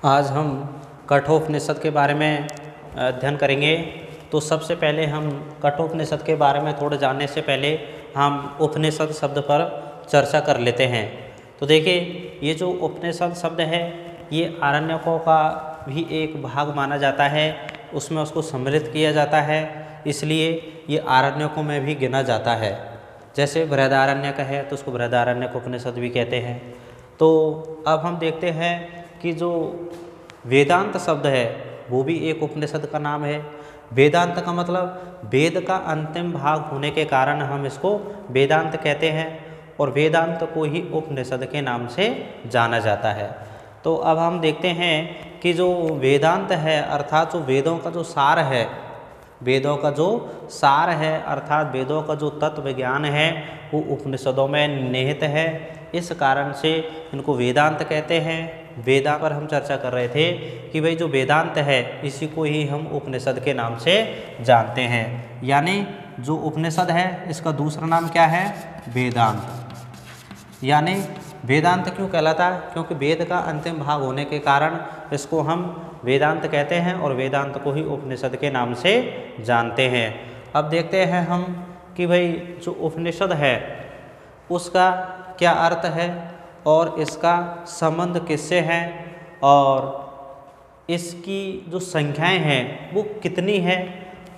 आज हम कठोपनिषद के बारे में अध्ययन करेंगे। तो सबसे पहले हम कठोपनिषद के बारे में थोड़ा जानने से पहले हम उपनिषद शब्द पर चर्चा कर लेते हैं। तो देखिए, ये जो उपनिषद शब्द है ये आरण्यकों का भी एक भाग माना जाता है, उसमें उसको सम्मिलित किया जाता है, इसलिए ये आरण्यकों में भी गिना जाता है। जैसे बृहदारण्यक है तो उसको बृहदारण्यक उपनिषद भी कहते हैं। तो अब हम देखते हैं कि जो वेदांत शब्द है वो भी एक उपनिषद का नाम है। वेदांत का मतलब वेद का अंतिम भाग होने के कारण हम इसको वेदांत कहते हैं और वेदांत को ही उपनिषद के नाम से जाना जाता है। तो अब हम देखते हैं कि जो वेदांत है अर्थात जो वेदों का जो सार है, वेदों का जो सार है अर्थात वेदों का जो तत्व ज्ञान है वो उपनिषदों में निहित है। इस कारण से इनको वेदांत कहते हैं। वेदांत पर हम चर्चा कर रहे थे कि भाई जो वेदांत है इसी को ही हम उपनिषद के नाम से जानते हैं। यानी जो उपनिषद है इसका दूसरा नाम क्या है? वेदांत। यानी वेदांत क्यों कहलाता है? क्योंकि वेद का अंतिम भाग होने के कारण इसको हम वेदांत कहते हैं और वेदांत को ही उपनिषद के नाम से जानते हैं। अब देखते हैं हम कि भाई जो उपनिषद है उसका क्या अर्थ है और इसका संबंध किससे है और इसकी जो संख्याएं हैं वो कितनी है,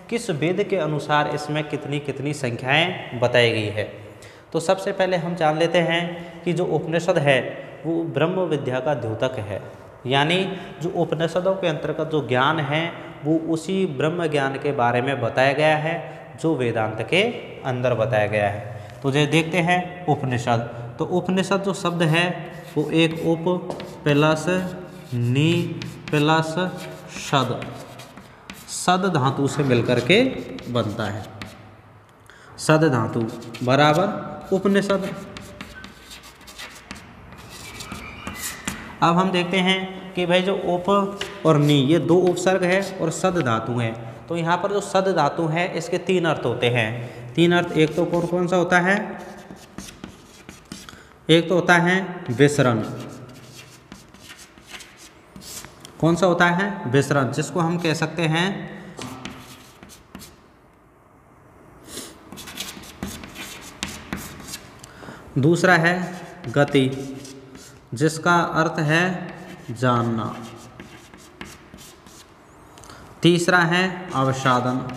किस वेद के अनुसार इसमें कितनी कितनी संख्याएं बताई गई है। तो सबसे पहले हम जान लेते हैं कि जो उपनिषद है वो ब्रह्म विद्या का द्योतक है। यानी जो उपनिषदों के अंतर्गत जो ज्ञान है वो उसी ब्रह्म ज्ञान के बारे में बताया गया है जो वेदांत के अंदर बताया गया है। तो जो देखते हैं उपनिषद, तो उपनिषद जो शब्द है वो एक उप प्लस नी प्लस शद, सद धातु से मिलकर के बनता है। सद धातु बराबर उपनिषद। अब हम देखते हैं कि भाई जो उप और नी ये दो उपसर्ग है और सद धातु है। तो यहाँ पर जो सद धातु है इसके तीन अर्थ होते हैं। तीन अर्थ, एक तो कौन कौन सा होता है? एक तो होता है विसरण। कौन सा होता है? विसरण, जिसको हम कह सकते हैं दूसरा है गति, जिसका अर्थ है जानना। तीसरा है अवसादन,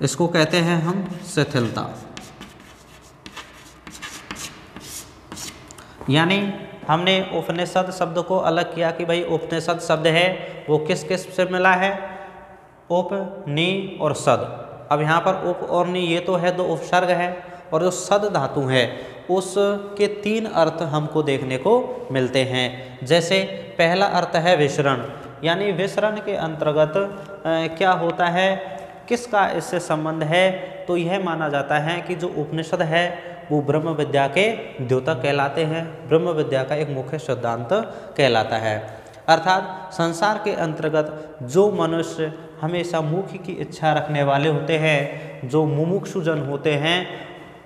इसको कहते हैं हम शिथिलता। यानी हमने उपनिषद शब्द को अलग किया कि भाई उपनिषद शब्द है वो किस किस से मिला है? उप, नी और सद। अब यहाँ पर उप और नी ये तो है दो उपसर्ग है और जो सद धातु है उसके तीन अर्थ हमको देखने को मिलते हैं। जैसे पहला अर्थ है विसरण, यानी विसरण के अंतर्गत क्या होता है, किसका इससे संबंध है? तो यह माना जाता है कि जो उपनिषद है वो ब्रह्म विद्या के द्योतक कहलाते हैं, ब्रह्म विद्या का एक मुख्य सिद्धांत कहलाता है। अर्थात संसार के अंतर्गत जो मनुष्य हमेशा मोक्ष की इच्छा रखने वाले होते हैं, जो मुमुक्षुजन होते हैं,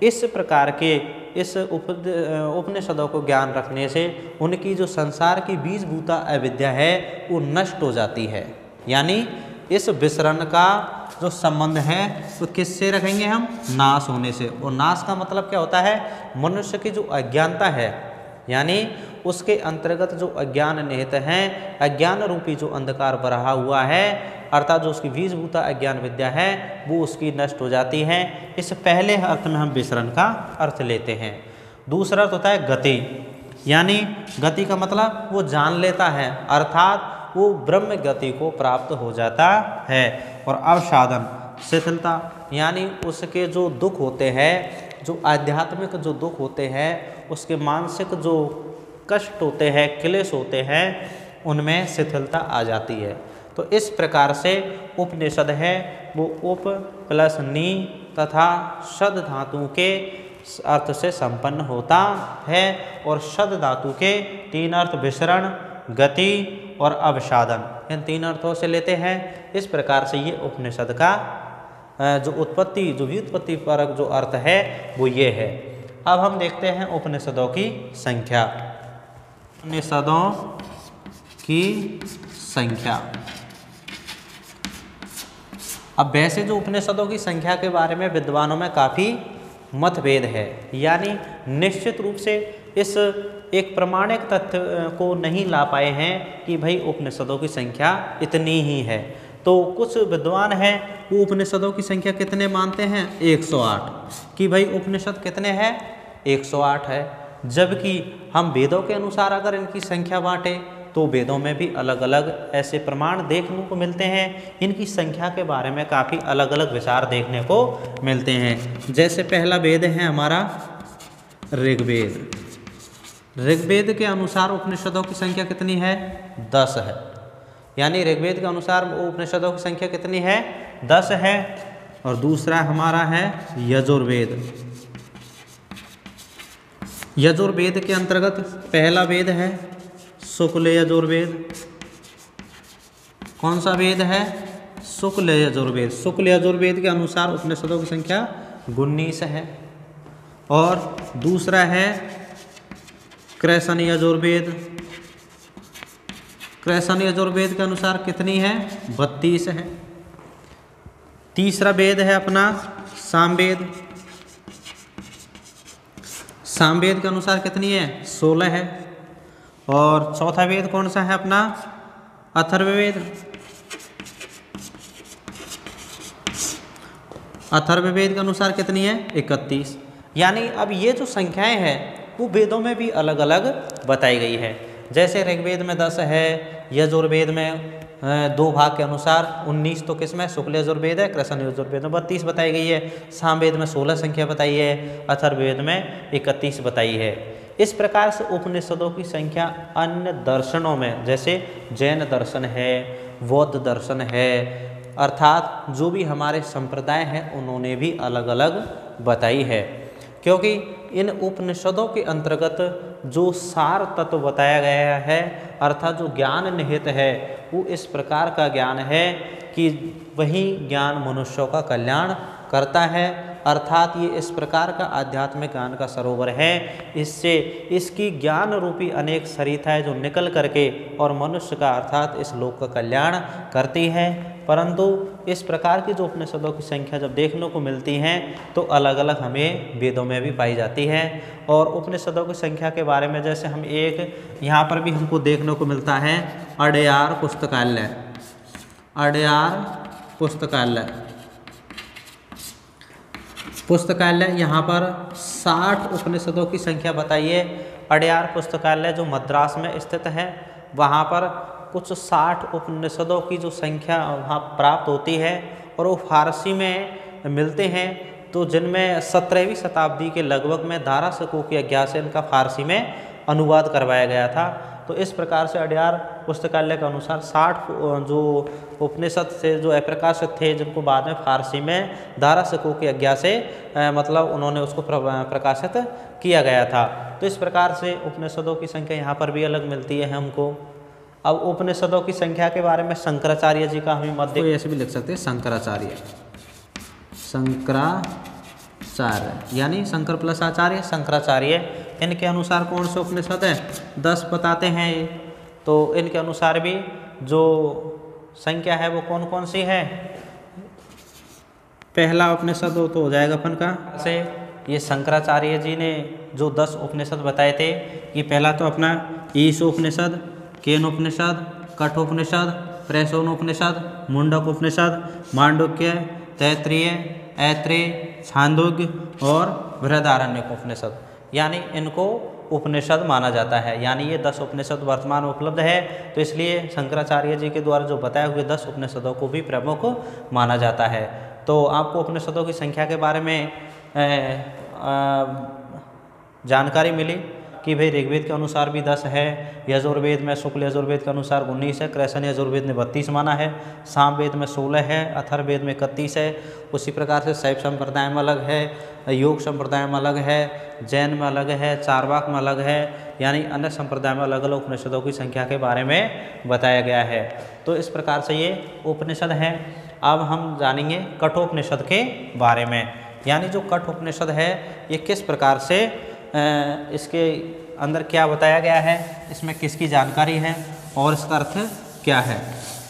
इस प्रकार के इस उपनिषदों को ज्ञान रखने से उनकी जो संसार की बीजभूता अविद्या है वो नष्ट हो जाती है। यानी इस विसरण का जो संबंध है तो किससे रखेंगे हम? नाश होने से। और नाश का मतलब क्या होता है? मनुष्य की जो अज्ञानता है, यानी उसके अंतर्गत जो अज्ञान निहित हैं, अज्ञान रूपी जो अंधकार बढ़ा हुआ है अर्थात जो उसकी बीजभूता अज्ञान विद्या है वो उसकी नष्ट हो जाती है। इस पहले अर्थ में हम विसरण का अर्थ लेते हैं। दूसरा अर्थ होता है गति, यानी गति का मतलब वो जान लेता है अर्थात वो ब्रह्म गति को प्राप्त हो जाता है। और अवसादन शिथिलता, यानी उसके जो दुख होते हैं, जो आध्यात्मिक जो दुख होते हैं, उसके मानसिक जो कष्ट होते हैं, क्लेश होते हैं, उनमें शिथिलता आ जाती है। तो इस प्रकार से उपनिषद है वो उप प्लस नी तथा शद धातु के अर्थ से संपन्न होता है और शद धातु के तीन अर्थ विसरण, गति और अवसादन, इन तीन अर्थों से लेते हैं। इस प्रकार से ये उपनिषद का जो उत्पत्ति, जो व्युत्पत्ति परक जो अर्थ है वो ये है। अब हम देखते हैं उपनिषदों की संख्या। उपनिषदों की संख्या। अब वैसे जो उपनिषदों की संख्या के बारे में विद्वानों में काफ़ी मतभेद है, यानी निश्चित रूप से इस एक प्रमाणिक तथ्य को नहीं ला पाए हैं कि भाई उपनिषदों की संख्या इतनी ही है। तो कुछ विद्वान हैं वो उपनिषदों की संख्या कितने मानते हैं, 108, कि भाई उपनिषद कितने हैं, 108 है। जबकि हम वेदों के अनुसार अगर इनकी संख्या बांटें तो वेदों में भी अलग अलग ऐसे प्रमाण देखने को मिलते हैं। इनकी संख्या के बारे में काफ़ी अलग अलग विचार देखने को मिलते हैं। जैसे पहला वेद है हमारा ऋग्वेद। ऋग्वेद के अनुसार उपनिषदों की संख्या कितनी है, 10 है। यानी ऋग्वेद के अनुसार उपनिषदों की संख्या कितनी है, 10 है। और दूसरा हमारा है यजुर्वेद। यजुर्वेद के अंतर्गत पहला वेद है शुक्ल यजुर्वेद। कौन सा वेद है, शुक्ल यजुर्वेद। शुक्ल यजुर्वेद के अनुसार उपनिषदों की संख्या 19 है। और दूसरा है कृष्ण यजुर्वेद। कृष्ण यजुर्वेद के अनुसार कितनी है, 32 है। तीसरा वेद है अपना सामवेद। सामवेद के अनुसार कितनी है, 16 है। और चौथा वेद कौन सा है अपना, अथर्ववेद। अथर्ववेद के अनुसार कितनी है, 31। यानी अब ये जो संख्याएं हैं वो वेदों में भी अलग अलग बताई गई है। जैसे ऋग्वेद में 10 है, यजुर्वेद में 2 भाग के अनुसार 19 तो किसमें, शुक्ल यजुर्वेद है, कृष्ण यजुर्वेद में 32 बताई गई है। सामवेद में 16 संख्या बताई है, अथर्ववेद में 31 बताई है। इस प्रकार से उपनिषदों की संख्या अन्य दर्शनों में, जैसे जैन दर्शन है, बौद्ध दर्शन है, अर्थात जो भी हमारे संप्रदाय हैं उन्होंने भी अलग अलग बताई है। क्योंकि इन उपनिषदों के अंतर्गत जो सार तत्व बताया गया है, अर्थात जो ज्ञान निहित है, वो इस प्रकार का ज्ञान है कि वही ज्ञान मनुष्यों का कल्याण करता है। अर्थात ये इस प्रकार का आध्यात्मिक ज्ञान का सरोवर है। इससे इसकी ज्ञान रूपी अनेक सरिताएं जो निकल करके और मनुष्य का अर्थात इस लोक का कल्याण करती है। परंतु इस प्रकार की जो उपनिषदों की संख्या जब देखने को मिलती हैं तो अलग अलग हमें वेदों में भी पाई जाती है। और उपनिषदों की संख्या के बारे में जैसे हम एक यहाँ पर भी हमको देखने को मिलता है अड्यार पुस्तकालय। अड्यार पुस्तकालय यहाँ पर 60 उपनिषदों की संख्या बताइए। अड्यार पुस्तकालय जो मद्रास में स्थित है, वहाँ पर कुछ 60 उपनिषदों की जो संख्या वहाँ प्राप्त होती है और वो फारसी में मिलते हैं। तो जिनमें 17वीं शताब्दी के लगभग में दारा शकों की आज्ञा से इनका फारसी में अनुवाद करवाया गया था। तो इस प्रकार से अड्यार पुस्तकालय के अनुसार 60 जो उपनिषद से जो अप्रकाशित थे, जिनको बाद में फारसी में दारा शकों की आज्ञा से मतलब उन्होंने उसको प्रकाशित किया गया था। तो इस प्रकार से उपनिषदों की संख्या यहाँ पर भी अलग मिलती है हमको। अब उपनिषदों की संख्या के बारे में शंकराचार्य जी का हमें मत ऐसे भी लिख सकते हैं, शंकराचार्य यानी शंकर प्लस आचार्य, शंकराचार्य। इनके अनुसार कौन से उपनिषद है, 10 बताते हैं ये। तो इनके अनुसार भी जो संख्या है वो कौन कौन सी है। पहला उपनिषद तो हो जाएगा अपन का से ये शंकराचार्य जी ने जो 10 उपनिषद बताए थे। ये पहला तो अपना ईश उपनिषद, केन उपनिषद, कठोपनिषद, प्रेषण उपनिषद, मुंडक उपनिषद, मांडुक्य, तैत्रीय, ऐत्रेय, छांदोग्य और बृहदारण्यक उपनिषद, यानी इनको उपनिषद माना जाता है। यानी ये 10 उपनिषद वर्तमान में उपलब्ध है। तो इसलिए शंकराचार्य जी के द्वारा जो बताए हुए 10 उपनिषदों को भी प्रमुख माना जाता है। तो आपको उपनिषदों की संख्या के बारे में जानकारी मिली कि भाई ऋग्वेद के अनुसार भी 10 है, यजुर्वेद में शुक्ल यजुर्वेद के अनुसार 19 है, कृष्ण यजुर्वेद ने 32 माना है, सामवेद में 16 है, अथर्ववेद में 31 है। उसी प्रकार से शैव संप्रदाय में अलग है, योग संप्रदाय में अलग है, जैन में अलग है, चारवाक में अलग है, यानी अन्य संप्रदाय में अलग अलग उपनिषदों की संख्या के बारे में बताया गया है। तो इस प्रकार से ये उपनिषद है। अब हम जानेंगे कठोपनिषद के बारे में। यानी जो कठोपनिषद है ये किस प्रकार से इसके अंदर क्या बताया गया है, इसमें किसकी जानकारी है और इसका अर्थ क्या है,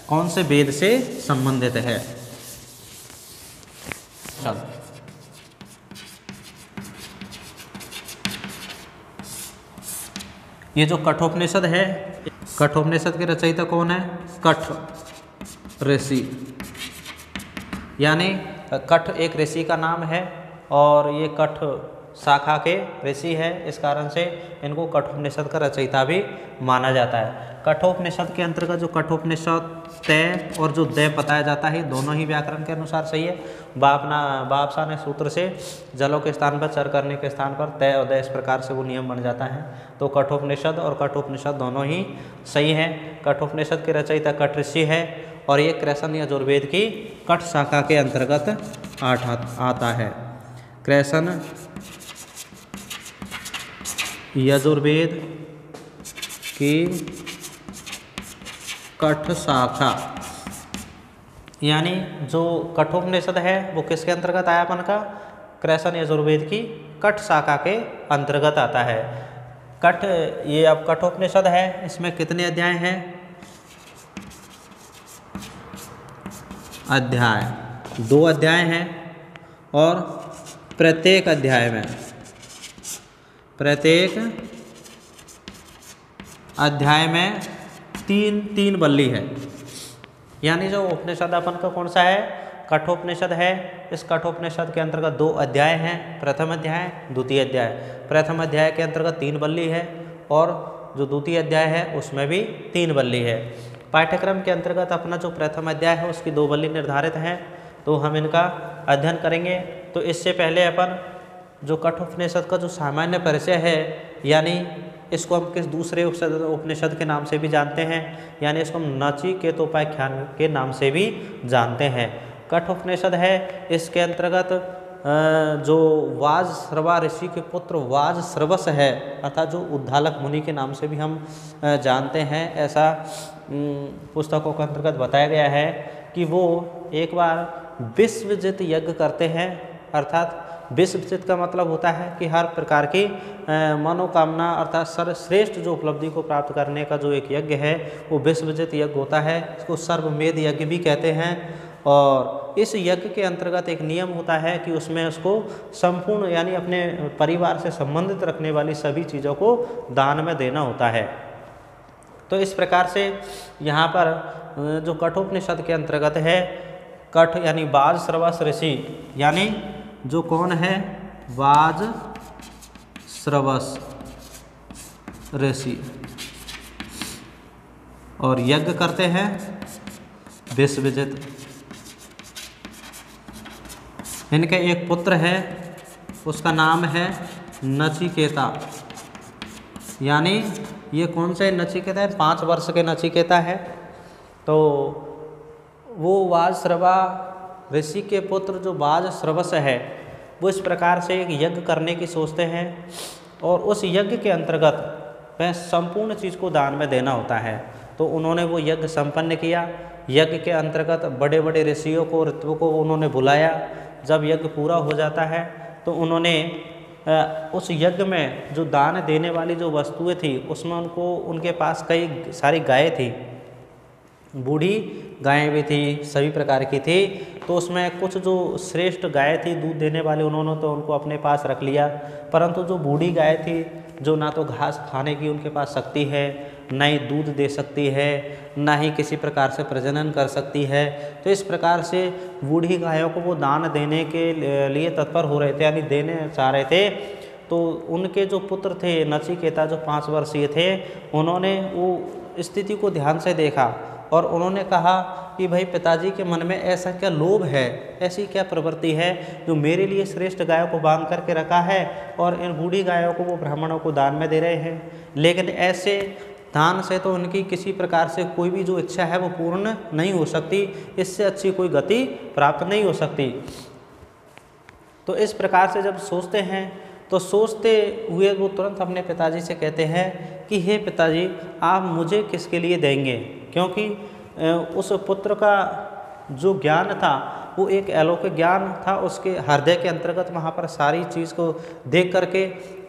कौन से वेद से संबंधित है। चलो ये जो कठोपनिषद है, कठोपनिषद के रचयिता कौन है, कठ ऋषि, यानी कठ एक ऋषि का नाम है और ये कठ शाखा के ऋषि है, इस कारण से इनको कठोपनिषद का रचयिता भी माना जाता है। कठोपनिषद के अंतर्गत जो कठोपनिषद तय और जो दय बताया जाता है दोनों ही व्याकरण के अनुसार सही है। बापसा ने सूत्र से जलों के स्थान पर चर करने के स्थान पर तय और दय, इस प्रकार से वो नियम बन जाता है। तो कठोपनिषद और कठोपनिषद दोनों ही सही हैं। कठोपनिषद के रचयिता कठ ऋषि है और ये कृष्ण यजुर्वेद की कठ शाखा के अंतर्गत आता है। कृष्ण यजुर्वेद की कठ शाखा, यानी जो कठोपनिषद है वो किसके अंतर्गत आया अपन का, कृष्ण यजुर्वेद की कठ शाखा के अंतर्गत आता है। कठ ये अब कठोपनिषद है, इसमें कितने अध्याय हैं, अध्याय 2 अध्याय हैं और प्रत्येक अध्याय में 3 बल्ली है। यानी जो उपनिषद अपन का कौन सा है, कठोपनिषद है। इस कठोपनिषद के अंतर्गत 2 अध्याय हैं, प्रथम अध्याय द्वितीय अध्याय। प्रथम अध्याय के अंतर्गत 3 बल्ली है और जो द्वितीय अध्याय है उसमें भी 3 बल्ली है। पाठ्यक्रम के अंतर्गत अपना जो प्रथम अध्याय है उसकी 2 बल्ली निर्धारित हैं, तो हम इनका अध्ययन करेंगे। तो इससे पहले अपन जो कठोपनिषद का जो सामान्य परिचय है, यानी इसको हम किस दूसरे उपनिषद के नाम से भी जानते हैं, यानी इसको हम नचिकेतोपाख्यान के नाम से भी जानते हैं। कठोपनिषद है, इसके अंतर्गत जो वाजश्रवा ऋषि के पुत्र वाजश्रवस है, अर्थात जो उद्दालक मुनि के नाम से भी हम जानते हैं, ऐसा पुस्तकों के अंतर्गत बताया गया है कि वो एक बार विश्वजित यज्ञ करते हैं। अर्थात विश्वजित का मतलब होता है कि हर प्रकार की मनोकामना अर्थात सर्वश्रेष्ठ जो उपलब्धि को प्राप्त करने का जो एक यज्ञ है वो विश्वजित यज्ञ होता है। इसको सर्वमेध यज्ञ भी कहते हैं। और इस यज्ञ के अंतर्गत एक नियम होता है कि उसमें उसको संपूर्ण यानी अपने परिवार से संबंधित रखने वाली सभी चीज़ों को दान में देना होता है। तो इस प्रकार से यहाँ पर जो कठोपनिषद के अंतर्गत है, कठ यानी वाजश्रवस ऋषि, यानी जो कौन है, वाजश्रवस ऋषि, और यज्ञ करते हैं विश्वजित। इनके एक पुत्र है, उसका नाम है नचिकेता। यानी ये कौन से नचिकेता है, 5 वर्ष के नचिकेता है। तो वो वाजश्रवा ऋषि के पुत्र जो वाजश्रवस है वो इस प्रकार से एक यज्ञ करने की सोचते हैं और उस यज्ञ के अंतर्गत वह संपूर्ण चीज़ को दान में देना होता है। तो उन्होंने वो यज्ञ संपन्न किया। यज्ञ के अंतर्गत बड़े बड़े ऋषियों को, ऋतुओं को उन्होंने बुलाया। जब यज्ञ पूरा हो जाता है तो उन्होंने उस यज्ञ में जो दान देने वाली जो वस्तुएं थी उसमें उनके पास कई सारी गायें थी, बूढ़ी गायें भी थी, सभी प्रकार की थी। तो उसमें कुछ जो श्रेष्ठ गाय थी दूध देने वाली, उन्होंने तो उनको अपने पास रख लिया, परंतु जो बूढ़ी गाय थी जो ना तो घास खाने की उनके पास शक्ति है, ना ही दूध दे सकती है, ना ही किसी प्रकार से प्रजनन कर सकती है, तो इस प्रकार से बूढ़ी गायों को वो दान देने के लिए तत्पर हो रहे थे, यानी देने चाह रहे थे। तो उनके जो पुत्र थे नचिकेता जो 5 वर्षीय थे, उन्होंने वो स्थिति को ध्यान से देखा और उन्होंने कहा कि भाई पिताजी के मन में ऐसा क्या लोभ है, ऐसी क्या प्रवृत्ति है जो मेरे लिए श्रेष्ठ गायों को बांध करके रखा है और इन बूढ़ी गायों को वो ब्राह्मणों को दान में दे रहे हैं। लेकिन ऐसे दान से तो उनकी किसी प्रकार से कोई भी जो इच्छा है वो पूर्ण नहीं हो सकती, इससे अच्छी कोई गति प्राप्त नहीं हो सकती। तो इस प्रकार से जब सोचते हैं तो सोचते हुए वो तुरंत अपने पिताजी से कहते हैं कि हे पिताजी, आप मुझे किसके लिए देंगे, क्योंकि उस पुत्र का जो ज्ञान था वो एक अलौकिक ज्ञान था उसके हृदय के अंतर्गत। वहाँ पर सारी चीज़ को देख करके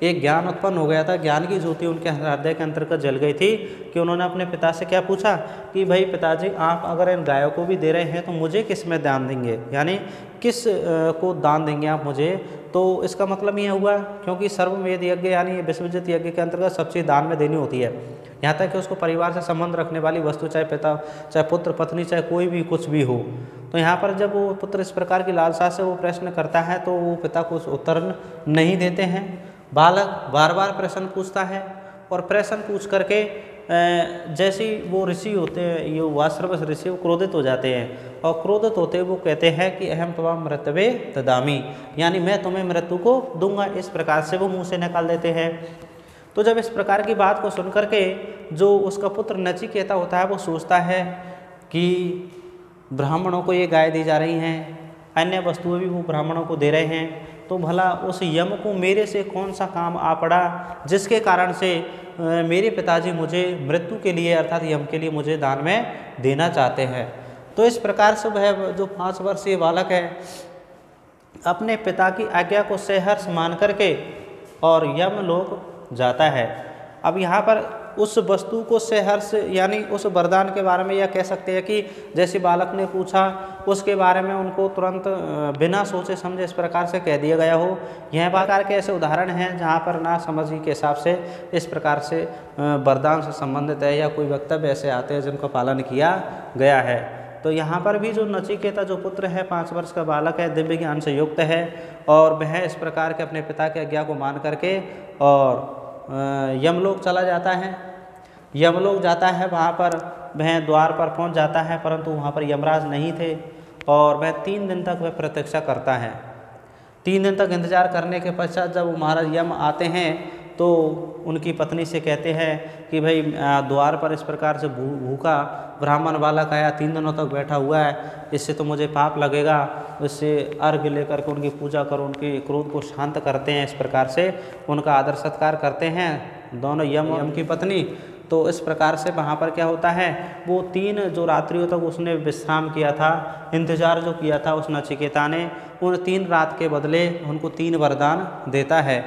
एक ज्ञान उत्पन्न हो गया था, ज्ञान की ज्योति उनके हृदय के अंतर्गत जल गई थी कि उन्होंने अपने पिता से क्या पूछा कि भाई पिताजी, आप अगर इन गायों को भी दे रहे हैं तो मुझे किस में दान देंगे, यानी किस को दान देंगे आप मुझे। तो इसका मतलब ये हुआ, क्योंकि सर्ववेद यज्ञ यानी विश्वजित यज्ञ के अंतर्गत सब चीज़ दान में देनी होती है, यहाँ तक कि उसको परिवार से संबंध रखने वाली वस्तु, चाहे पिता, चाहे पुत्र, पत्नी, चाहे कोई भी कुछ भी हो। तो यहाँ पर जब वो पुत्र इस प्रकार की लालसा से वो प्रश्न करता है तो वो पिता को उत्तर नहीं देते हैं। बालक बार बार प्रश्न पूछता है और प्रश्न पूछ करके जैसे वो ऋषि होते हैं, ये वास्त्रवश ऋषि, वो क्रोधित हो जाते हैं और क्रोधित होते वो कहते हैं कि अहम त्वाम मृतवे ददामी, यानी मैं तुम्हें मृत्यु को दूंगा। इस प्रकार से वो मुँह से निकाल देते हैं। तो जब इस प्रकार की बात को सुन करके जो उसका पुत्र नचिकेता होता है वो सोचता है कि ब्राह्मणों को ये गाय दी जा रही हैं, अन्य वस्तुएं भी वो ब्राह्मणों को दे रहे हैं, तो भला उस यम को मेरे से कौन सा काम आ पड़ा जिसके कारण से मेरे पिताजी मुझे मृत्यु के लिए अर्थात यम के लिए मुझे दान में देना चाहते हैं। तो इस प्रकार से वह जो 5 वर्षीय बालक है अपने पिता की आज्ञा को सहर्ष मान करके और यमलोक जाता है। अब यहाँ पर उस वस्तु को सहर्ष यानी उस वरदान के बारे में यह कह सकते हैं कि जैसे बालक ने पूछा उसके बारे में उनको तुरंत बिना सोचे समझे इस प्रकार से कह दिया गया हो। यह प्रकार के ऐसे उदाहरण हैं जहाँ पर ना समझी के हिसाब से इस प्रकार से वरदान से संबंधित है या कोई वक्तव्य ऐसे आते हैं जिनका पालन किया गया है। तो यहाँ पर भी जो नचिकेता जो पुत्र है 5 वर्ष का बालक है, दिव्य ज्ञान से युक्त है और वह इस प्रकार के अपने पिता की आज्ञा को मान करके और यमलोक चला जाता है। यमलोक जाता है, वहाँ पर वह द्वार पर पहुँच जाता है, परंतु वहाँ पर यमराज नहीं थे और वह 3 दिन तक वह प्रतीक्षा करता है। 3 दिन तक इंतजार करने के पश्चात जब महाराज यम आते हैं तो उनकी पत्नी से कहते हैं कि भाई द्वार पर इस प्रकार से भूखा ब्राह्मण बालक आया, 3 दिनों तक बैठा हुआ है, इससे तो मुझे पाप लगेगा। उससे अर्घ्य लेकर के उनकी पूजा करो, उनके क्रोध को शांत करते हैं, इस प्रकार से उनका आदर सत्कार करते हैं दोनों यम की पत्नी। तो इस प्रकार से वहाँ पर क्या होता है, वो 3 जो रात्रियों तक उसने विश्राम किया था, इंतजार जो किया था उस नचिकेता ने, उन 3 रात के बदले उनको 3 वरदान देता है।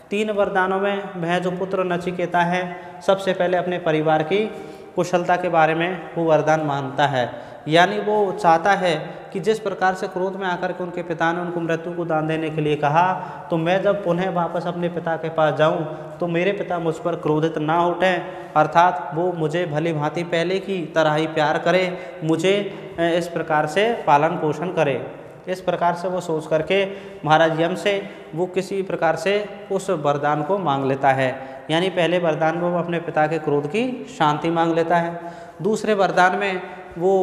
3 वरदानों में वह जो पुत्र नचिकेता है सबसे पहले अपने परिवार की कुशलता के बारे में वो वरदान मानता है, यानी वो चाहता है कि जिस प्रकार से क्रोध में आकर के उनके पिता ने उनको मृत्यु को दान देने के लिए कहा, तो मैं जब पुनः वापस अपने पिता के पास जाऊं तो मेरे पिता मुझ पर क्रोधित ना उठें, अर्थात वो मुझे भली भांति पहले की तरह ही प्यार करे, मुझे इस प्रकार से पालन पोषण करे। इस प्रकार से वो सोच करके महाराज यम से वो किसी प्रकार से उस वरदान को मांग लेता है, यानी पहले वरदान में वो अपने पिता के क्रोध की शांति मांग लेता है। दूसरे वरदान में वो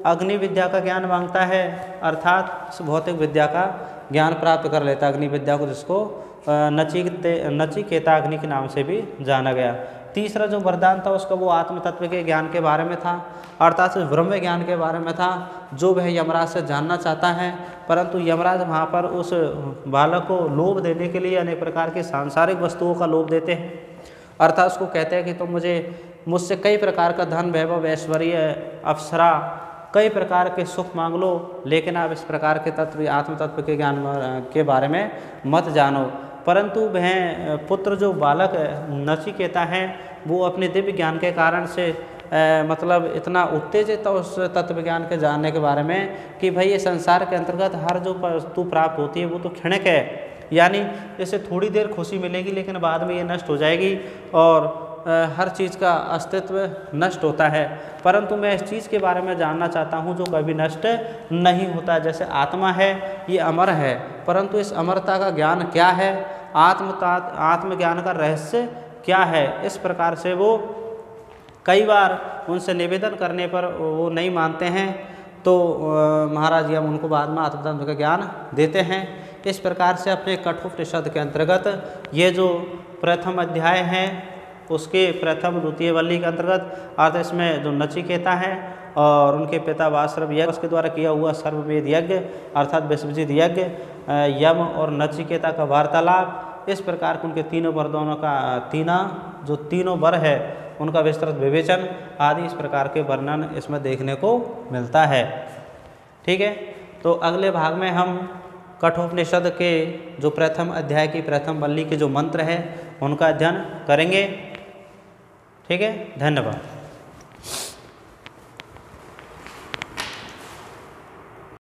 अग्नि विद्या का ज्ञान मांगता है, अर्थात भौतिक विद्या का ज्ञान प्राप्त कर लेता है, अग्नि विद्या को, जिसको नचिकेता अग्नि के नाम से भी जाना गया। तीसरा जो वरदान था उसका वो आत्म तत्व के ज्ञान के बारे में था, अर्थात ब्रह्म ज्ञान के बारे में था, जो वह यमराज से जानना चाहता है, परंतु यमराज वहाँ पर उस बालक को लोभ देने के लिए अनेक प्रकार की सांसारिक वस्तुओं का लोभ देते हैं, अर्थात उसको कहते हैं कि तुम मुझसे कई प्रकार का धन, वैभव, ऐश्वर्य, अप्सरा, कई प्रकार के सुख मांग लो, लेकिन आप इस प्रकार के तत्व आत्म तत्व के ज्ञान के बारे में मत जानो। परंतु वह पुत्र जो बालक नचिकेता है वो अपने दिव्य ज्ञान के कारण से मतलब इतना उत्तेजित था उस तत्व ज्ञान के जानने के बारे में कि भाई ये संसार के अंतर्गत हर जो वस्तु प्राप्त होती है वो तो क्षणिक है, यानी इसे थोड़ी देर खुशी मिलेगी लेकिन बाद में ये नष्ट हो जाएगी और हर चीज़ का अस्तित्व नष्ट होता है, परंतु मैं इस चीज़ के बारे में जानना चाहता हूँ जो कभी नष्ट नहीं होता। जैसे आत्मा है ये अमर है, परंतु इस अमरता का ज्ञान क्या है, आत्मज्ञान का रहस्य क्या है। इस प्रकार से वो कई बार उनसे निवेदन करने पर वो नहीं मानते हैं, तो महाराज यम उनको बाद में आत्मतत्व का ज्ञान देते हैं। इस प्रकार से अपने कठोपनिषद के अंतर्गत ये जो प्रथम अध्याय है उसके प्रथम द्वितीय वल्ली के अंतर्गत अर्थात इसमें जो नचिकेता है और उनके पिता वासरभ यज्ञ उसके द्वारा किया हुआ सर्ववेद यज्ञ अर्थात विश्वजित यज्ञ, यम और नचिकेता का वार्तालाप, इस प्रकार के उनके तीनों वरदानों का तीनों वर है उनका विस्तृत विवेचन आदि इस प्रकार के वर्णन इसमें देखने को मिलता है। ठीक है, तो अगले भाग में हम कठोपनिषद के जो प्रथम अध्याय की प्रथम वल्ली के जो मंत्र है उनका अध्ययन करेंगे। ठीक है, धन्यवाद।